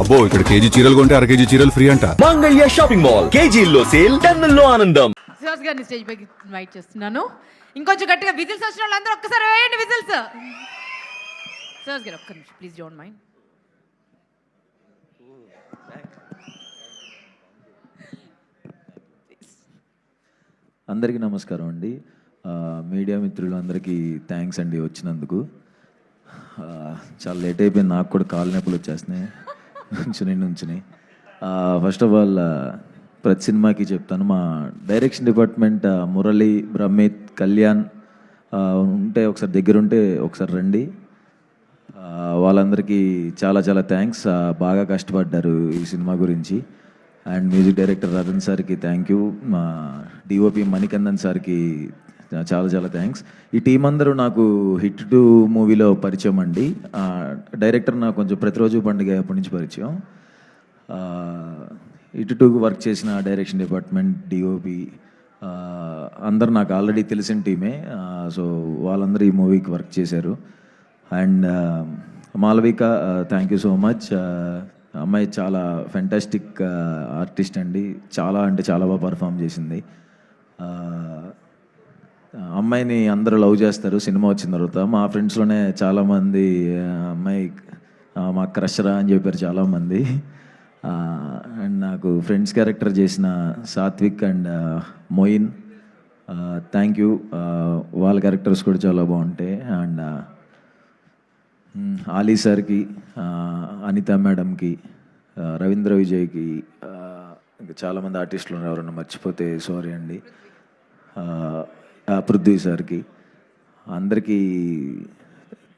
అబ్బో ఇక్కడ కేజీ చీరలు కొంటే అర కేజీ చీరలు ఫ్రీ అంట. మంగళ్య షాపింగ్ మాల్, కేజీల్లో సేల్, టన్నుల్లో ఆనందం. సుహాస్ గారిని స్టేజ్ పైకి ఇన్వైట్ చేస్తున్నాను. ఇంకొంచెం గట్టిగా విజిల్స్ వచ్చిన వాళ్ళందరూ ఒక్కసారి వేయండి విజిల్స్. సుహాస్ గారు ఒక్క నిమిషం ప్లీజ్, డోంట్ మైండ్. అందరికీ నమస్కారం అండి. మీడియా మిత్రులందరికీ థ్యాంక్స్ అండి వచ్చినందుకు. చాలా లేట్ అయిపోయింది, నాకు కూడా కాళ్ళ నొప్పులు వచ్చేస్తున్నాయి నుంచుని. ఫస్ట్ ఆఫ్ ఆల్ ప్రతి సినిమాకి చెప్తాను, మా డైరెక్షన్ డిపార్ట్మెంట్ మురళి, బ్రహ్మిత్, కళ్యాణ్ ఉంటే ఒకసారి దగ్గరుంటే ఒకసారి రండి. వాళ్ళందరికీ చాలా చాలా థ్యాంక్స్. బాగా కష్టపడ్డారు ఈ సినిమా గురించి. అండ్ మ్యూజిక్ డైరెక్టర్ రతన్ సార్కి థ్యాంక్ యూ, మా డిఓపి మణికందన్ సార్కి చాలా చాలా థ్యాంక్స్. ఈ టీం అందరూ నాకు హిట్ 2 మూవీలో పరిచయం అండి. డైరెక్టర్ నాకు కొంచెం ప్రతిరోజు పండుగ అప్పటి నుంచి పరిచయం. హిట్ 2 వర్క్ చేసిన డైరెక్షన్ డిపార్ట్మెంట్, డిఓపి అందరు నాకు ఆల్రెడీ తెలిసిన టీమే. సో వాళ్ళందరూ ఈ మూవీకి వర్క్ చేశారు. And Malavika, thank you so much. అమ్మాయి చాలా ఫెంటాస్టిక్ ఆర్టిస్ట్ అండి, చాలా అంటే చాలా బాగా పర్ఫామ్ చేసింది. అమ్మాయిని అందరూ లవ్ చేస్తారు సినిమా వచ్చిన తర్వాత. మా ఫ్రెండ్స్లోనే చాలామంది అమ్మాయి మా క్రషరా అని చెప్పారు చాలామంది. అండ్ నాకు ఫ్రెండ్స్ క్యారెక్టర్ చేసిన Satvik and Moin, thank you. వాళ్ళ క్యారెక్టర్స్ కూడా చాలా బాగుంటాయి. అండ్ ఆలీ సార్కి, అనిత మేడంకి, రవీంద్ర విజయ్కి, ఇంకా చాలామంది ఆర్టిస్టులు ఉన్నారు, ఎవరన్నా మర్చిపోతే సారీ అండి. పృథ్వీ సార్కి, అందరికీ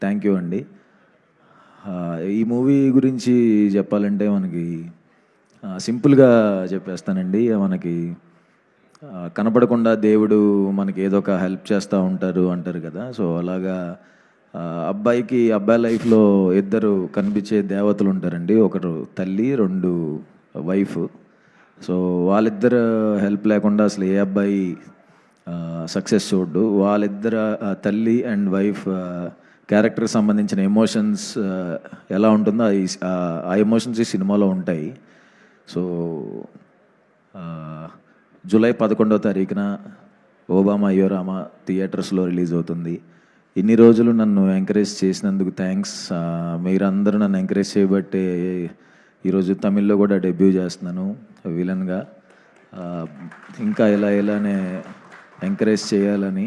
థ్యాంక్ యూ అండి. ఈ మూవీ గురించి చెప్పాలంటే మనకి సింపుల్గా చెప్పేస్తానండి. మనకి కనపడకుండా దేవుడు మనకి ఏదో ఒక హెల్ప్ చేస్తూ ఉంటారు అంటారు కదా. సో అలాగా అబ్బాయి లైఫ్లో 2 కనిపించే దేవతలు ఉంటారండి. ఒకరు తల్లి, 2 వైఫ్. సో వాళ్ళిద్దరు హెల్ప్ లేకుండా అసలు ఏ అబ్బాయి సక్సెస్ చూడ్డు. వాళ్ళిద్దరు తల్లి అండ్ వైఫ్ క్యారెక్టర్కి సంబంధించిన ఎమోషన్స్ ఎలా ఉంటుందో ఆ ఎమోషన్స్ ఈ సినిమాలో ఉంటాయి. సో జూలై 11వ తారీఖున ఓబామా అయ్యో రామా థియేటర్స్లో రిలీజ్ అవుతుంది. ఇన్ని రోజులు నన్ను ఎంకరేజ్ చేసినందుకు థ్యాంక్స్. మీరందరూ నన్ను ఎంకరేజ్ చేయబట్టే ఈరోజు తమిళ్లో కూడా డెబ్యూ చేస్తున్నాను విలన్గా. ఇంకా ఇలానే ఎంకరేజ్ చేయాలని,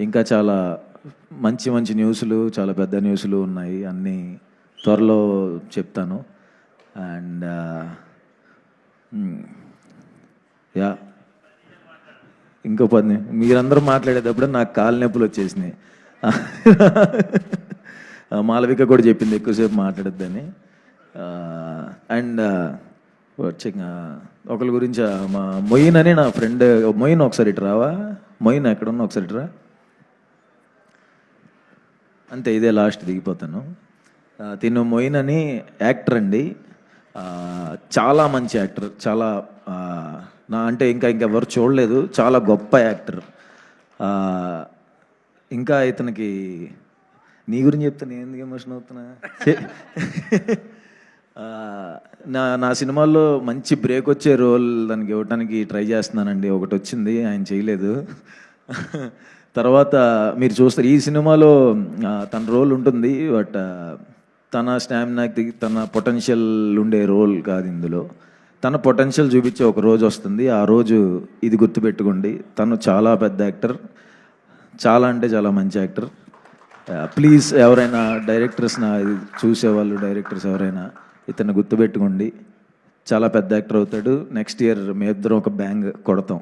ఇంకా చాలా మంచి న్యూస్లు, చాలా పెద్ద న్యూస్లు ఉన్నాయి, అన్నీ త్వరలో చెప్తాను. అండ్ యా, ఇంకో 10 మీరందరూ మాట్లాడేటప్పుడు నాకు కాళ్ళ నొప్పులు వచ్చేసినాయి. మాలవిక కూడా చెప్పింది ఎక్కువసేపు మాట్లాడద్దని. అండ్ ఒకరి గురించి మా మొయిన్ అని నా ఫ్రెండ్. మొయిన్ ఒకసారి ఇటు రావా? మొయిన్ ఎక్కడున్నా ఒకసారి ఇటు రా. అంతే, ఇదే లాస్ట్, దిగిపోతాను. తిను మొయిన్ అని యాక్టర్ అండి, చాలా మంచి యాక్టర్. చాలా అంటే ఇంకా ఎవరు చూడలేదు, చాలా గొప్ప యాక్టర్. ఇంకా ఇతనికి నీ గురించి చెప్తే నేను ఎందుకు ఎమోషన్ అవుతున్నా. నా సినిమాల్లో మంచి బ్రేక్ వచ్చే రోల్ దానికి ఇవ్వడానికి ట్రై చేస్తున్నానండి. ఒకటి వచ్చింది, ఆయన చేయలేదు. తర్వాత మీరు చూస్తారు ఈ సినిమాలో తన రోల్ ఉంటుంది, బట్ తన స్టామినాకి, తన పొటెన్షియల్ ఉండే రోల్ కాదు ఇందులో. తన పొటెన్షియల్ చూపించే ఒక రోజు వస్తుంది, ఆ రోజు ఇది గుర్తుపెట్టుకోండి. తను చాలా పెద్ద యాక్టర్, చాలా అంటే చాలా మంచి యాక్టర్. ప్లీజ్ ఎవరైనా డైరెక్టర్స్ చూసేవాళ్ళు, డైరెక్టర్స్ ఎవరైనా ఇతను గుర్తుపెట్టుకోండి, చాలా పెద్ద యాక్టర్ అవుతాడు. నెక్స్ట్ ఇయర్ మీ ఇద్దరం ఒక బ్యాంగ్ కొడతాం.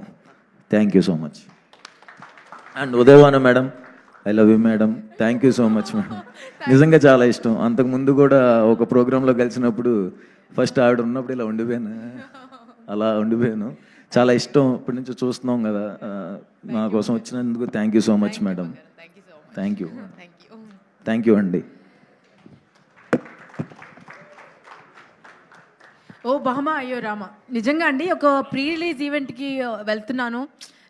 Thank you so much. And ఉదయవాన madam, I love you madam, thank you so much madam. నిజంగా చాలా ఇష్టం. అంతకుముందు కూడా ఒక ప్రోగ్రాంలో కలిసినప్పుడు ఫస్ట్ ఆవిడ ఉన్నప్పుడు ఇలా ఉండిపోయాను. చాలా ఇష్టం, ఇప్పటి నుంచి చూస్తున్నాం కదా. నా కోసం వచ్చినందుకు thank you so much madam. Thank you అండి. ఓ బామా అయ్యో రామా, నిజంగా అండి ఒక ప్రీ రిలీజ్ ఈవెంట్కి వెళ్తున్నాను.